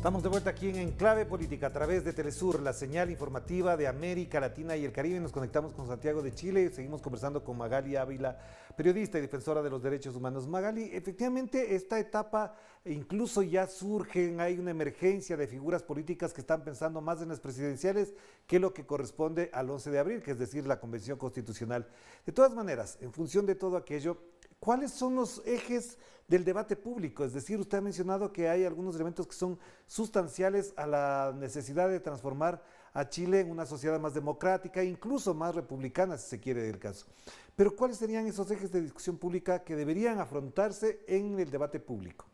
Estamos de vuelta aquí en Enclave Política a través de Telesur, la señal informativa de América Latina y el Caribe. Nos conectamos con Santiago de Chile y seguimos conversando con Magali Ávila, periodista y defensora de los derechos humanos. Magali, efectivamente esta etapa incluso ya surgen, hay una emergencia de figuras políticas que están pensando más en las presidenciales que lo que corresponde al 11 de abril, que es decir, la Convención Constitucional. De todas maneras, en función de todo aquello, ¿cuáles son los ejes del debate público? Es decir, usted ha mencionado que hay algunos elementos que son sustanciales a la necesidad de transformar a Chile en una sociedad más democrática, incluso más republicana, si se quiere del caso. Pero ¿cuáles serían esos ejes de discusión pública que deberían afrontarse en el debate público?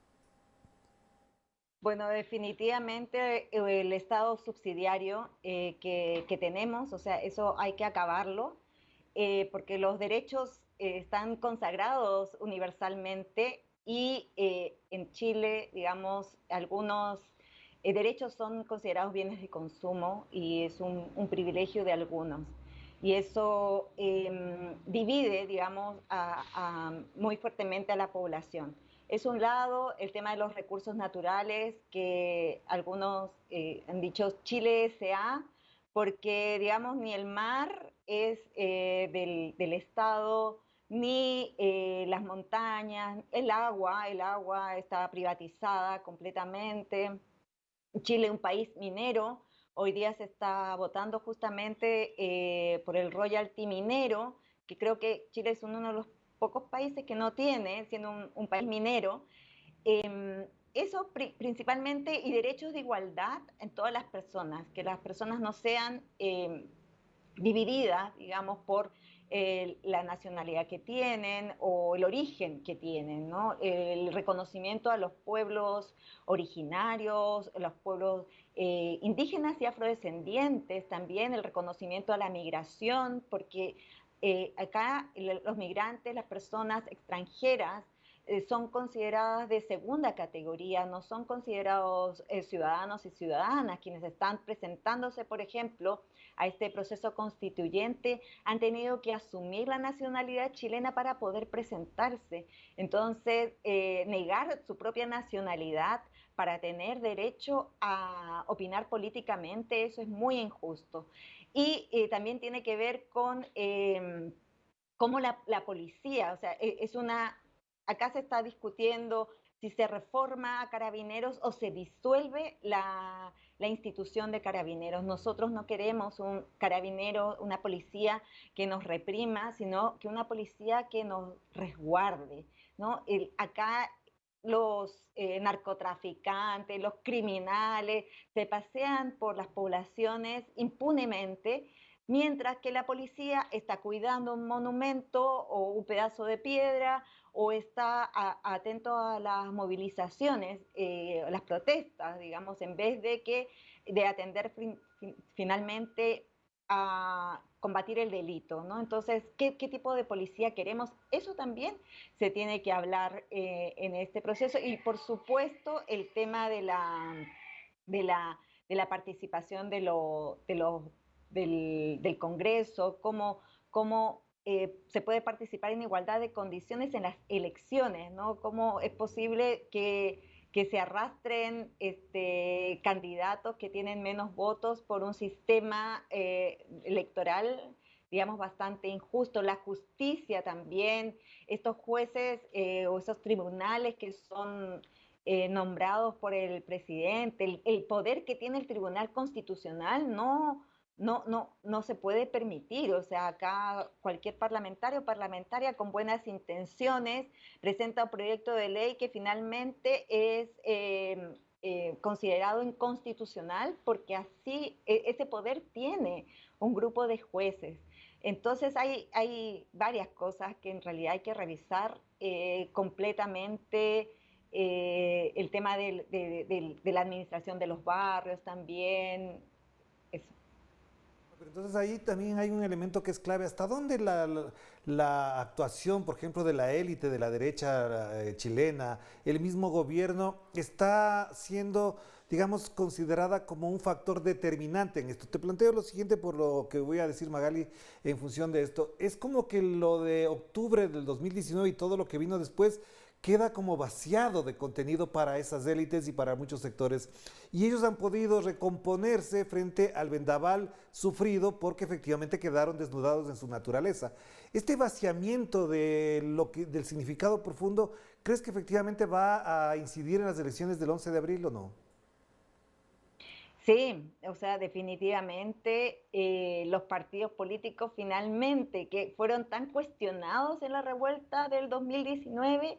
Bueno, definitivamente el Estado subsidiario que tenemos, o sea, eso hay que acabarlo, porque los derechos están consagrados universalmente y en Chile, digamos, algunos derechos son considerados bienes de consumo y es un privilegio de algunos. Y eso divide, digamos, muy fuertemente a la población. Es un lado el tema de los recursos naturales, que algunos han dicho Chile S.A., porque, digamos, ni el mar es del Estado, ni las montañas, el agua está privatizada completamente. Chile es un país minero, hoy día se está votando justamente por el royalty minero, que creo que Chile es uno de los pocos países que no tiene, siendo un país minero. Eso principalmente, y derechos de igualdad en todas las personas, que las personas no sean divididas, digamos, por la nacionalidad que tienen o el origen que tienen, ¿no? El reconocimiento a los pueblos originarios, los pueblos indígenas y afrodescendientes, también el reconocimiento a la migración, porque acá los migrantes, las personas extranjeras, son consideradas de segunda categoría, no son considerados ciudadanos y ciudadanas. Quienes están presentándose, por ejemplo, a este proceso constituyente han tenido que asumir la nacionalidad chilena para poder presentarse. Entonces, negar su propia nacionalidad para tener derecho a opinar políticamente, eso es muy injusto. Y también tiene que ver con cómo la policía, o sea, acá se está discutiendo si se reforma a Carabineros o se disuelve la institución de Carabineros. Nosotros no queremos un carabinero, una policía que nos reprima, sino que una policía que nos resguarde, ¿no? Acá los narcotraficantes, los criminales, se pasean por las poblaciones impunemente, mientras que la policía está cuidando un monumento o un pedazo de piedra o está atento a las movilizaciones, las protestas, digamos, en vez de atender finalmente a combatir el delito, ¿no? Entonces, ¿qué tipo de policía queremos? Eso también se tiene que hablar en este proceso y, por supuesto, el tema de la, de la participación del Congreso, cómo se puede participar en igualdad de condiciones en las elecciones, ¿no? Cómo es posible que se arrastren candidatos que tienen menos votos por un sistema electoral, digamos, bastante injusto. La justicia también, estos jueces o esos tribunales que son nombrados por el presidente, el poder que tiene el Tribunal Constitucional no se puede permitir. O sea, acá cualquier parlamentario o parlamentaria con buenas intenciones presenta un proyecto de ley que finalmente es considerado inconstitucional porque así ese poder tiene un grupo de jueces. Entonces hay varias cosas que en realidad hay que revisar completamente. El tema de la administración de los barrios también. Eso. Pero entonces ahí también hay un elemento que es clave. ¿Hasta dónde la actuación, por ejemplo, de la élite de la derecha chilena, el mismo gobierno, está siendo, digamos, considerada como un factor determinante en esto? Te planteo lo siguiente por lo que voy a decir, Magali, en función de esto. Es como que lo de octubre del 2019 y todo lo que vino después queda como vaciado de contenido para esas élites y para muchos sectores. Y ellos han podido recomponerse frente al vendaval sufrido porque efectivamente quedaron desnudados en su naturaleza. Este vaciamiento del significado profundo, ¿crees que efectivamente va a incidir en las elecciones del 11 de abril o no? Sí, o sea, definitivamente los partidos políticos finalmente que fueron tan cuestionados en la revuelta del 2019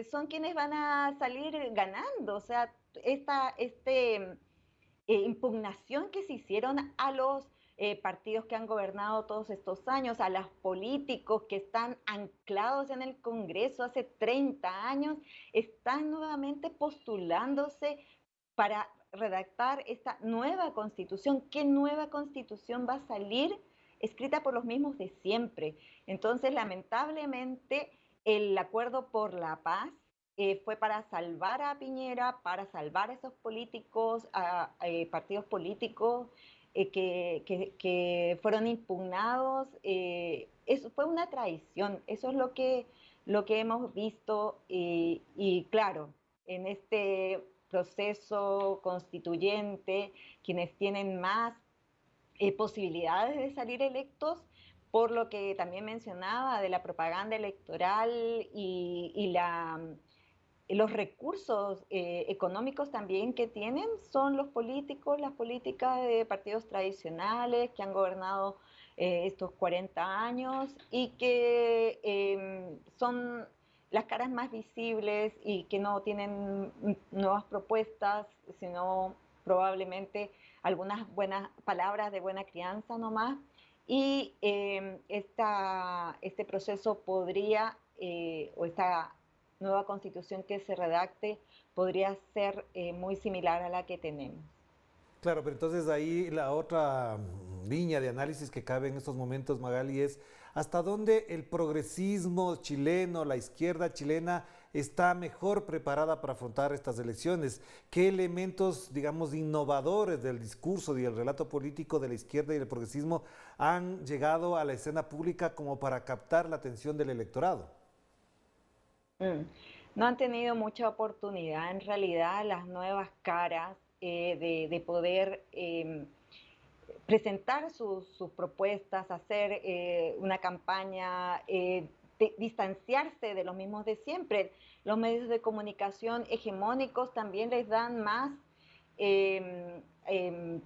son quienes van a salir ganando. O sea, impugnación que se hicieron a los partidos que han gobernado todos estos años, a los políticos que están anclados en el Congreso hace 30 años, están nuevamente postulándose para redactar esta nueva constitución. ¿Qué nueva constitución va a salir escrita por los mismos de siempre? Entonces, lamentablemente, el acuerdo por la paz fue para salvar a Piñera, para salvar a esos políticos, partidos políticos que fueron impugnados. Eso fue una traición, eso es lo que hemos visto y claro, en este proceso constituyente, quienes tienen más posibilidades de salir electos, por lo que también mencionaba de la propaganda electoral y los recursos económicos también que tienen son los políticos, las políticas de partidos tradicionales que han gobernado estos 40 años y que son las caras más visibles y que no tienen nuevas propuestas, sino probablemente algunas buenas palabras de buena crianza nomás. Y este proceso podría, o esta nueva constitución que se redacte, podría ser muy similar a la que tenemos. Claro, pero entonces ahí la otra línea de análisis que cabe en estos momentos, Magali, es hasta dónde el progresismo chileno, la izquierda chilena, está mejor preparada para afrontar estas elecciones. ¿Qué elementos, digamos, innovadores del discurso y el relato político de la izquierda y del progresismo han llegado a la escena pública como para captar la atención del electorado? Mm. No han tenido mucha oportunidad en realidad las nuevas caras de poder presentar sus propuestas, hacer una campaña, distanciarse de los mismos de siempre. Los medios de comunicación hegemónicos también les dan más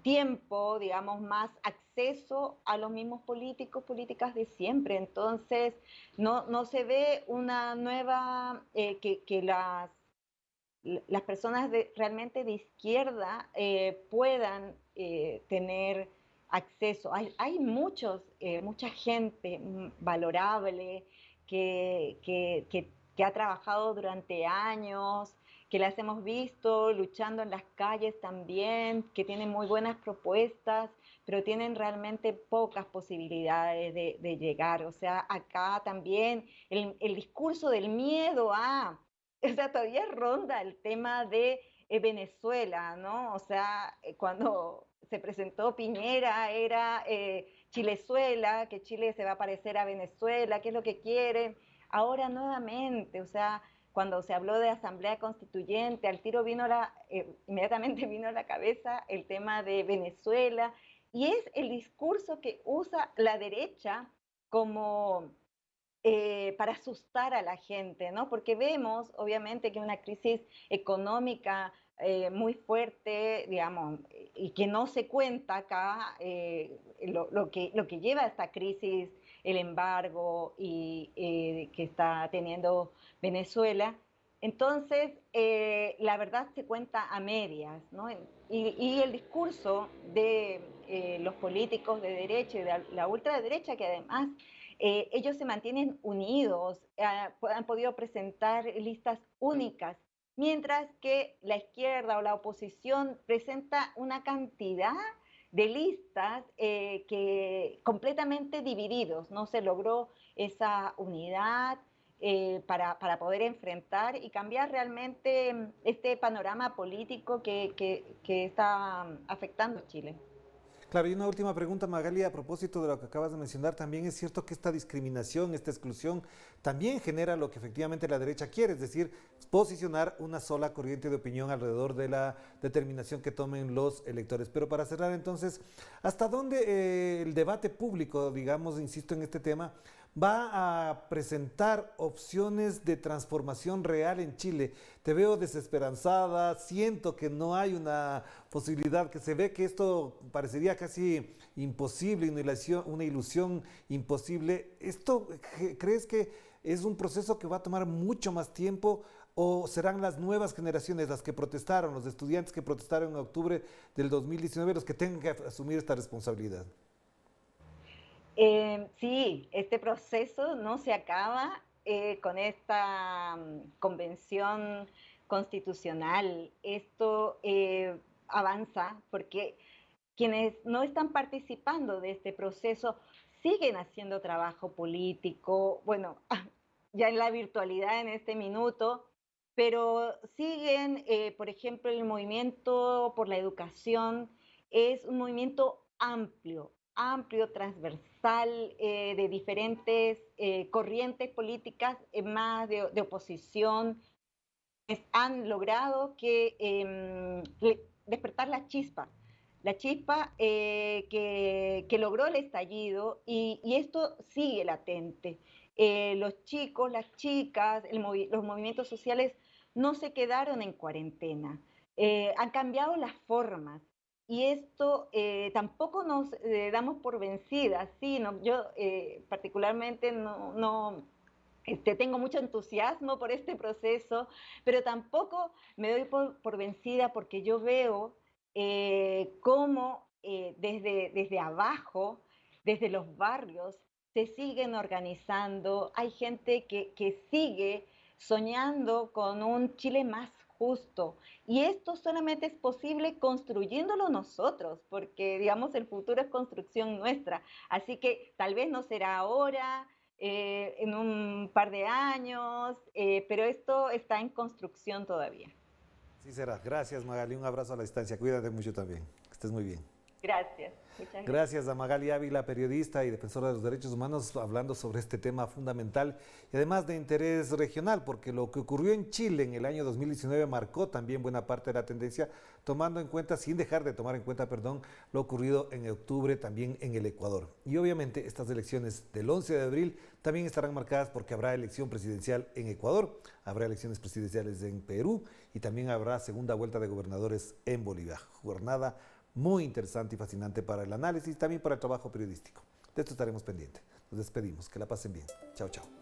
tiempo, digamos, más acceso a los mismos políticos, políticas de siempre. Entonces, no se ve una nueva, que las personas realmente de izquierda puedan tener acceso. Hay mucha gente valorable que ha trabajado durante años, que las hemos visto luchando en las calles también, que tienen muy buenas propuestas, pero tienen realmente pocas posibilidades de llegar. O sea, acá también el discurso del miedo a o sea, todavía ronda el tema de Venezuela, ¿no? O sea, cuando se presentó Piñera era Chilezuela, que Chile se va a parecer a Venezuela, qué es lo que quieren. Ahora nuevamente, o sea, cuando se habló de Asamblea Constituyente, al tiro inmediatamente vino a la cabeza el tema de Venezuela, y es el discurso que usa la derecha como para asustar a la gente, ¿no? Porque vemos, obviamente, que una crisis económica muy fuerte, digamos, y que no se cuenta acá lo que lleva a esta crisis, el embargo y que está teniendo Venezuela. Entonces, la verdad se cuenta a medias, ¿no? Y el discurso de los políticos de derecha y de la ultraderecha, que además ellos se mantienen unidos, han podido presentar listas únicas, mientras que la izquierda o la oposición presenta una cantidad de listas que completamente divididos, no se logró esa unidad para poder enfrentar y cambiar realmente este panorama político que está afectando a Chile. Claro, y una última pregunta, Magali, a propósito de lo que acabas de mencionar, también es cierto que esta discriminación, esta exclusión, también genera lo que efectivamente la derecha quiere, es decir, posicionar una sola corriente de opinión alrededor de la determinación que tomen los electores. Pero para cerrar entonces, ¿hasta dónde el debate público, digamos, insisto en este tema, va a presentar opciones de transformación real en Chile? Te veo desesperanzada, siento que no hay una posibilidad, que se ve que esto parecería casi imposible, una ilusión imposible. ¿Esto crees que es un proceso que va a tomar mucho más tiempo o serán las nuevas generaciones las que protestaron, los estudiantes que protestaron en octubre del 2019 los que tengan que asumir esta responsabilidad? Sí, este proceso no se acaba con esta convención constitucional. Esto avanza porque quienes no están participando de este proceso siguen haciendo trabajo político, bueno, ya en la virtualidad en este minuto, pero siguen, por ejemplo, el movimiento por la educación es un movimiento amplio, amplio, transversal, de diferentes corrientes políticas, más de oposición, han logrado que despertar la chispa que logró el estallido y esto sigue latente. Los chicos, las chicas, los movimientos sociales no se quedaron en cuarentena, han cambiado las formas. Y esto tampoco nos damos por vencidas, ¿sí? No, yo particularmente tengo mucho entusiasmo por este proceso, pero tampoco me doy por vencida porque yo veo cómo desde abajo, desde los barrios, se siguen organizando. Hay gente que sigue soñando con un Chile más justo. Y esto solamente es posible construyéndolo nosotros, porque digamos el futuro es construcción nuestra. Así que tal vez no será ahora, en un par de años, pero esto está en construcción todavía. Sí será. Gracias, Magali. Un abrazo a la distancia. Cuídate mucho también. Que estés muy bien. Gracias, muchas gracias. Gracias a Magali Ávila, periodista y defensora de los derechos humanos, hablando sobre este tema fundamental y además de interés regional, porque lo que ocurrió en Chile en el año 2019 marcó también buena parte de la tendencia, tomando en cuenta, sin dejar de tomar en cuenta, perdón, lo ocurrido en octubre también en el Ecuador. Y obviamente estas elecciones del 11 de abril también estarán marcadas porque habrá elección presidencial en Ecuador, habrá elecciones presidenciales en Perú y también habrá segunda vuelta de gobernadores en Bolivia. Jornada muy interesante y fascinante para el análisis y también para el trabajo periodístico. De esto estaremos pendientes. Nos despedimos. Que la pasen bien. Chao, chao.